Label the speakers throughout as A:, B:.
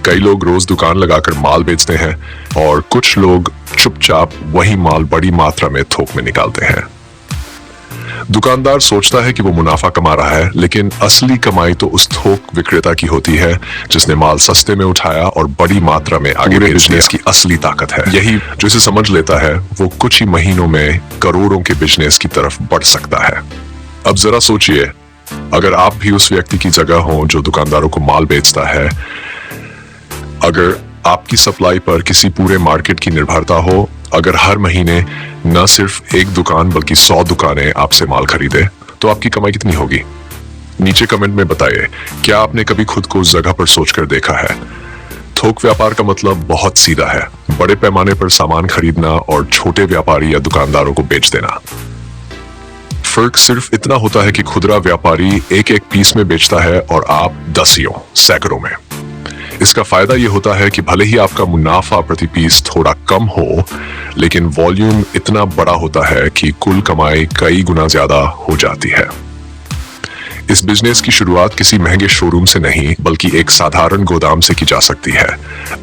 A: कई लोग रोज दुकान लगाकर माल बेचते हैं और कुछ लोग चुपचाप वही माल बड़ी मात्रा में थोक में निकालते हैं। दुकानदार सोचता है कि वो मुनाफा कमा रहा है, लेकिन असली कमाई तो उस थोक विक्रेता की होती है जिसने माल सस्ते में उठाया और बड़ी मात्रा में आगे बेच दिया। इसकी असली ताकत है यही, जो इसे समझ लेता है वो कुछ ही महीनों में करोड़ों के बिजनेस की तरफ बढ़ सकता है। अब जरा सोचिए, अगर आप भी उस व्यक्ति की जगह हो जो दुकानदारों को माल बेचता है, अगर आपकी सप्लाई पर किसी पूरे मार्केट की निर्भरता हो, अगर हर महीने न सिर्फ एक दुकान बल्कि 100 दुकानें आपसे माल खरीदे, तो आपकी कमाई कितनी होगी? नीचे कमेंट में बताइए, क्या आपने कभी खुद को उस जगह पर सोचकर देखा है? थोक व्यापार का मतलब बहुत सीधा है, बड़े पैमाने पर सामान खरीदना और छोटे व्यापारी या दुकानदारों को बेच देना। फर्क सिर्फ इतना होता है कि खुदरा व्यापारी एक एक पीस में बेचता है और आप दसियों सैकड़ों में। इसका फायदा यह होता है कि भले ही आपका मुनाफा प्रति पीस थोड़ा कम हो, लेकिन वॉल्यूम इतना बड़ा होता है कि कुल कमाई कई गुना ज्यादा हो जाती है। इस बिजनेस की शुरुआत किसी महंगे शोरूम से नहीं, बल्कि एक साधारण गोदाम से की जा सकती है।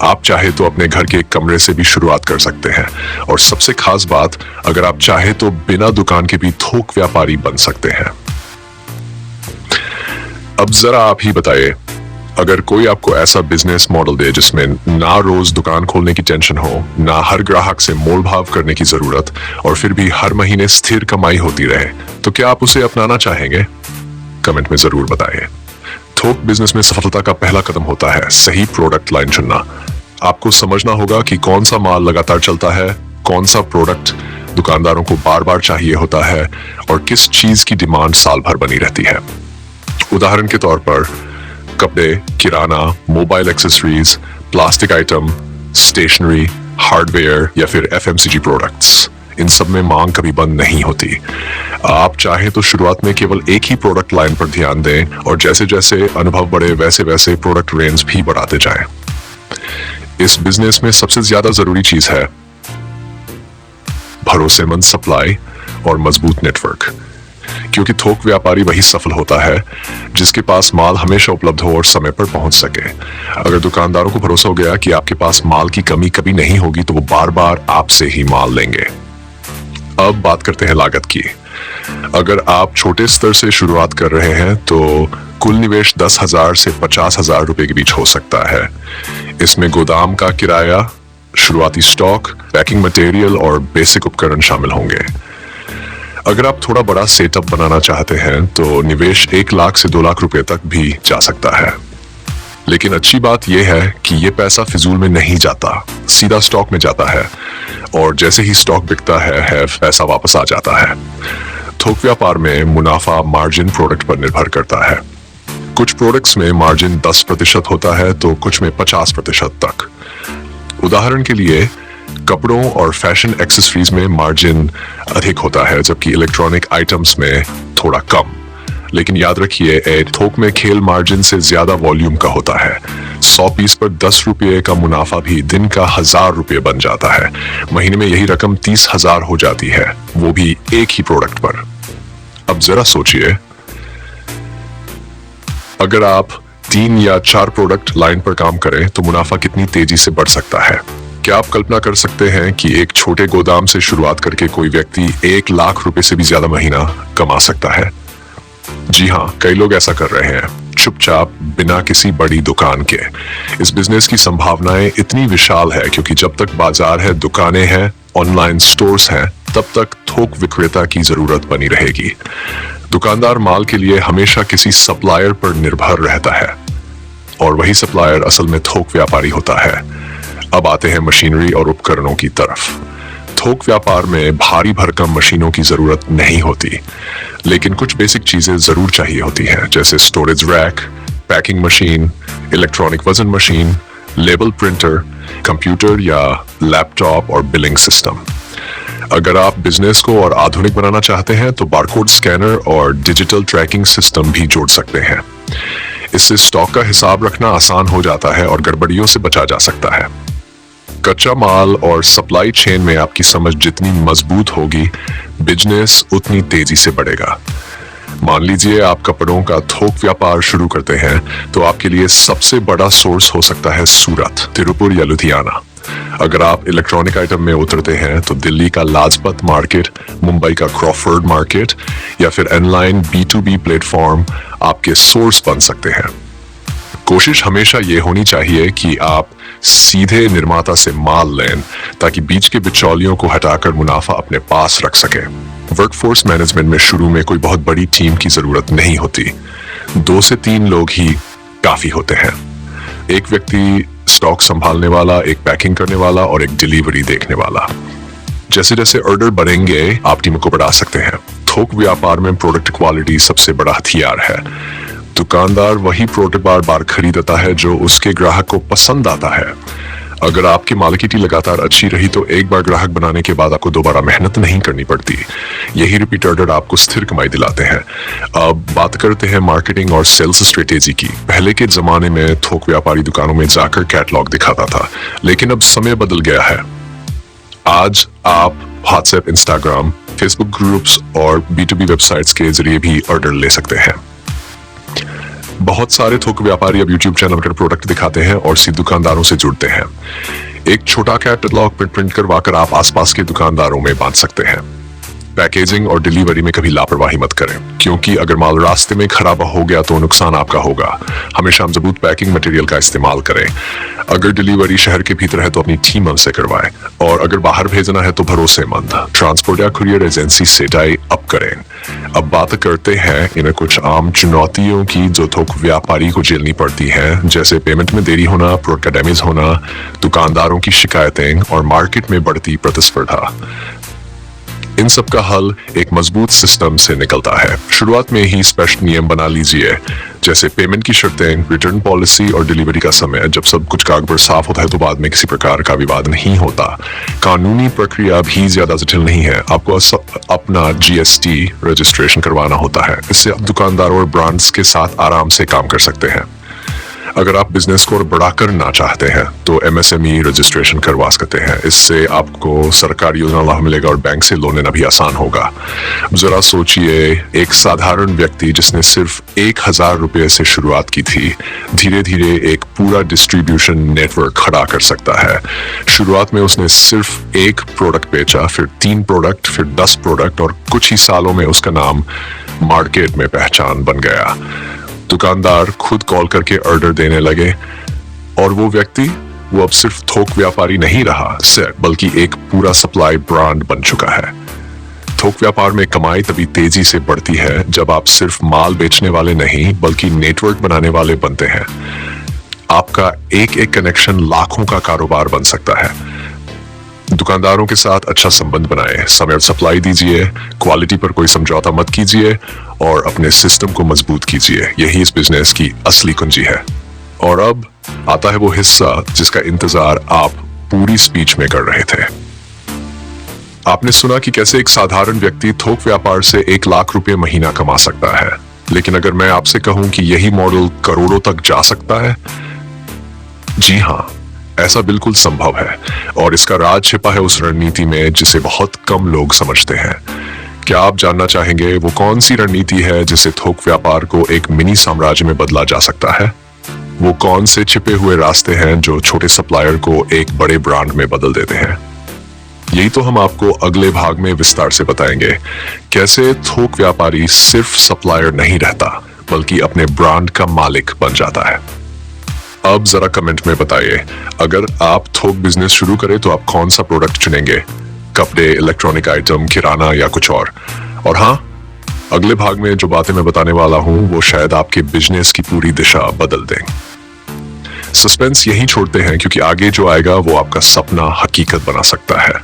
A: आप चाहे तो अपने घर के एक कमरे से भी शुरुआत कर सकते हैं, और सबसे खास बात, अगर आप चाहे तो बिना दुकान के भी थोक व्यापारी बन सकते हैं। अब जरा आप ही बताइए, अगर कोई आपको ऐसा बिजनेस मॉडल दे जिसमें ना रोज दुकान खोलने की टेंशन हो, ना हर ग्राहक से मोल भाव करने की जरूरत, और फिर भी हर महीने स्थिर कमाई होती रहे, तो क्या आप उसे अपनाना चाहेंगे? कमेंट में जरूर बताइए। थोक बिजनेस में सफलता का पहला कदम होता है सही प्रोडक्ट लाइन चुनना। आपको समझना होगा कि कौन सा माल लगातार चलता है, कौन सा प्रोडक्ट दुकानदारों को बार बार चाहिए होता है, और किस चीज की डिमांड साल भर बनी रहती है। उदाहरण के तौर पर कपड़े, किराना, mobile accessories, plastic item, stationery, hardware या फिर एफएमसीजी प्रोडक्ट्स, इन सब में मांग कभी बंद नहीं होती। आप चाहें तो शुरुआत में केवल एक ही प्रोडक्ट लाइन पर ध्यान दें, और जैसे जैसे अनुभव बढ़े वैसे वैसे प्रोडक्ट रेंज भी बढ़ाते जाएं। इस बिजनेस में सबसे ज्यादा जरूरी चीज है भरोसेमंद सप्लाई और मजबूत नेटवर्क, क्योंकि थोक व्यापारी वही सफल होता है जिसके पास माल हमेशा उपलब्ध हो और समय पर पहुंच सके। अगर दुकानदारों को भरोसा हो गया कि आपके पास माल की कमी कभी नहीं होगी, तो वो बार बार आपसे ही माल लेंगे। अब बात करते हैं लागत की। अगर आप छोटे स्तर से शुरुआत कर रहे हैं तो कुल निवेश 10,000 से 50,000 रुपए के बीच हो सकता है। इसमें गोदाम का किराया, शुरुआती स्टॉक, पैकिंग मटेरियल और बेसिक उपकरण शामिल होंगे। अगर आप थोड़ा बड़ा सेटअप बनाना चाहते हैं तो निवेश 1 लाख से 2 लाख रुपए तक भी जा सकता है। लेकिन अच्छी बात यह है कि यह पैसा फिजूल में नहीं जाता, सीधा स्टॉक में जाता है, और जैसे ही स्टॉक बिकता है पैसा वापस आ जाता है। थोक व्यापार में मुनाफा मार्जिन प्रोडक्ट पर निर्भर करता है। कुछ प्रोडक्ट्स में मार्जिन 10% होता है तो कुछ में 50% तक। उदाहरण के लिए कपड़ों और फैशन एक्सेसरीज में मार्जिन अधिक होता है, जबकि इलेक्ट्रॉनिक आइटम्स में थोड़ा कम। लेकिन याद रखिए, थोक में खेल मार्जिन से ज्यादा वॉल्यूम का होता है। 100 पीस पर 10 रुपये का मुनाफा भी दिन का 1000 रुपये बन जाता है। महीने में यही रकम 30,000 हो जाती है, वो भी एक ही प्रोडक्ट पर। अब जरा सोचिए, अगर आप 3 या 4 प्रोडक्ट लाइन पर काम करें तो मुनाफा कितनी तेजी से बढ़ सकता है। क्या आप कल्पना कर सकते हैं कि एक छोटे गोदाम से शुरुआत करके कोई व्यक्ति 1 लाख रुपए से भी ज्यादा महीना कमा सकता है? जी हाँ, कई लोग ऐसा कर रहे हैं, चुपचाप, बिना किसी बड़ी दुकान के। इस बिजनेस की संभावनाएं इतनी विशाल है क्योंकि जब तक बाजार है, दुकानें हैं, ऑनलाइन स्टोर्स हैं, तब तक थोक विक्रेता की जरूरत बनी रहेगी। दुकानदार माल के लिए हमेशा किसी सप्लायर पर निर्भर रहता है, और वही सप्लायर असल में थोक व्यापारी होता है। अब आते हैं मशीनरी और उपकरणों की तरफ। थोक व्यापार में भारी भरकम मशीनों की जरूरत नहीं होती, लेकिन कुछ बेसिक चीजें जरूर चाहिए होती हैं, जैसे storage rack, packing machine, electronic वजन मशीन, लेबल प्रिंटर, कंप्यूटर या लैपटॉप और बिलिंग सिस्टम। अगर आप बिजनेस को और आधुनिक बनाना चाहते हैं तो बारकोड स्कैनर और डिजिटल ट्रैकिंग सिस्टम भी जोड़ सकते हैं। इससे स्टॉक का हिसाब रखना आसान हो जाता है और गड़बड़ियों से बचा जा सकता है। कच्चा माल और सप्लाई चेन में आपकी समझ जितनी मजबूत होगी, बिजनेस उतनी तेजी से बढ़ेगा। मान लीजिए आप कपड़ों का थोक व्यापार शुरू करते हैं, तो आपके लिए सबसे बड़ा सोर्स हो सकता है सूरत, तिरुपुर या लुधियाना। अगर आप इलेक्ट्रॉनिक आइटम में उतरते हैं तो दिल्ली का लाजपत मार्केट, मुंबई का क्रॉफर्ड मार्केट या फिर ऑनलाइन B2B प्लेटफॉर्म आपके सोर्स बन सकते हैं। कोशिश हमेशा ये होनी चाहिए कि आप सीधे निर्माता से माल लें ताकि बीच के बिचौलियों को हटाकर मुनाफा अपने पास रख सकें। वर्कफोर्स मैनेजमेंट में शुरू में कोई बहुत बड़ी टीम की जरूरत नहीं होती, 2 से 3 लोग ही काफी होते हैं। एक व्यक्ति स्टॉक संभालने वाला, एक पैकिंग करने वाला और एक डिलीवरी देखने वाला। जैसे जैसे ऑर्डर बढ़ेंगे आप टीम को बढ़ा सकते हैं। थोक व्यापार में प्रोडक्ट क्वालिटी सबसे बड़ा हथियार है। दुकानदार वही प्रोडक्ट बार बार खरीदता है जो उसके ग्राहक को पसंद आता है। अगर आपकी मार्केटिंग लगातार अच्छी रही तो एक बार ग्राहक बनाने के बाद आपको दोबारा मेहनत नहीं करनी पड़ती। यही रिपीट ऑर्डर आपको स्थिर कमाई दिलाते हैं। अब बात करते हैं मार्केटिंग और सेल्स स्ट्रेटेजी की। पहले के जमाने में थोक व्यापारी दुकानों में जाकर कैटलॉग दिखाता था, लेकिन अब समय बदल गया है। आज आप व्हाट्सएप, इंस्टाग्राम, फेसबुक ग्रुप्स और B2B वेबसाइट्स के जरिए भी ऑर्डर ले सकते हैं। बहुत सारे थोक व्यापारी अब YouTube चैनल पर प्रोडक्ट दिखाते हैं और सीधे दुकानदारों से जुड़ते हैं। एक छोटा कैटलॉग प्रिंट करवाकर आप आसपास के दुकानदारों में बांट सकते हैं। पैकेजिंग और डिलीवरी में कभी लापरवाही मत करें, क्योंकि अगर माल रास्ते में खराब हो गया तो नुकसान आपका होगा। हमेशा मजबूत पैकिंग मटेरियल का इस्तेमाल करें। अगर डिलीवरी शहर के भीतर है तो अपनी टीम से करवाएं, और अगर बाहर भेजना है तो भरोसेमंद ट्रांसपोर्ट या कुरियर एजेंसी से टाई अप करें। अब बात करते हैं इन कुछ आम चुनौतियों की जो थोक व्यापारी को झेलनी पड़ती हैं, जैसे पेमेंट में देरी होना, प्रोडक्ट का डैमेज होना, दुकानदारों की शिकायतें और मार्केट में बढ़ती प्रतिस्पर्धा। इन सब का हल एक मजबूत सिस्टम से निकलता है। शुरुआत में ही स्पष्ट नियम बना लीजिए, जैसे पेमेंट की शर्तें, रिटर्न पॉलिसी और डिलीवरी का समय। जब सब कुछ कागज पर साफ होता है तो बाद में किसी प्रकार का विवाद नहीं होता। कानूनी प्रक्रिया भी ज्यादा जटिल नहीं है। आपको अपना GST रजिस्ट्रेशन करवाना होता है। इससे आप दुकानदारों और ब्रांड्स के साथ आराम से काम कर सकते हैं। अगर आप बिजनेस को और बड़ा करना चाहते हैं तो MSME रजिस्ट्रेशन करवा सकते हैं। इससे आपको सरकारी योजना लाभ मिलेगा और बैंक से लोन लेना भी आसान होगा। जरा सोचिए, एक साधारण व्यक्ति जिसने सिर्फ 1000 रुपये से शुरुआत की थी, धीरे धीरे एक पूरा डिस्ट्रीब्यूशन नेटवर्क खड़ा कर सकता है। शुरुआत में उसने सिर्फ 1 प्रोडक्ट बेचा, फिर 3 प्रोडक्ट, फिर 10 प्रोडक्ट, और कुछ ही सालों में उसका नाम मार्केट में पहचान बन गया। दुकानदार खुद कॉल करके ऑर्डर देने लगे और वो व्यक्ति अब सिर्फ थोक व्यापारी नहीं रहा, बल्कि एक पूरा सप्लाई ब्रांड बन चुका है। थोक व्यापार में कमाई तभी तेजी से बढ़ती है जब आप सिर्फ माल बेचने वाले नहीं बल्कि नेटवर्क बनाने वाले बनते हैं। आपका एक एक कनेक्शन लाखों का कारोबार बन सकता है। दुकानदारों के साथ अच्छा संबंध बनाएं, समय और सप्लाई दीजिए, क्वालिटी पर कोई समझौता मत कीजिए और अपने सिस्टम को मजबूत कीजिए। यही इस बिजनेस की असली कुंजी है। और अब आता है वो हिस्सा जिसका इंतजार आप पूरी स्पीच में कर रहे थे। आपने सुना कि कैसे एक साधारण व्यक्ति थोक व्यापार से 1 लाख रुपए महीना कमा सकता है, लेकिन अगर मैं आपसे कहूं कि यही मॉडल करोड़ों तक जा सकता है, जी हाँ, ऐसा बिल्कुल संभव है। और इसका राज छिपा है उस रणनीति में जिसे बहुत कम लोग समझते हैं। क्या आप जानना चाहेंगे वो कौन सी रणनीति है जिससे थोक व्यापार को एक मिनी साम्राज्य में बदला जा सकता है? वो कौन से छिपे हुए रास्ते हैं जो छोटे सप्लायर को एक बड़े ब्रांड में बदल देते हैं? यही तो हम आपको अगले भाग में विस्तार से बताएंगे। कैसे थोक व्यापारी सिर्फ सप्लायर नहीं रहता बल्कि अपने ब्रांड का मालिक बन जाता है। अब जरा कमेंट में बताइए, अगर आप थोक बिजनेस शुरू करें तो आप कौन सा प्रोडक्ट चुनेंगे? कपड़े, इलेक्ट्रॉनिक आइटम, किराना या कुछ और? और हाँ, अगले भाग में जो बातें मैं बताने वाला हूं वो शायद आपके बिजनेस की पूरी दिशा बदल दें। सस्पेंस यहीं छोड़ते हैं क्योंकि आगे जो आएगा वो आपका सपना हकीकत बना सकता है।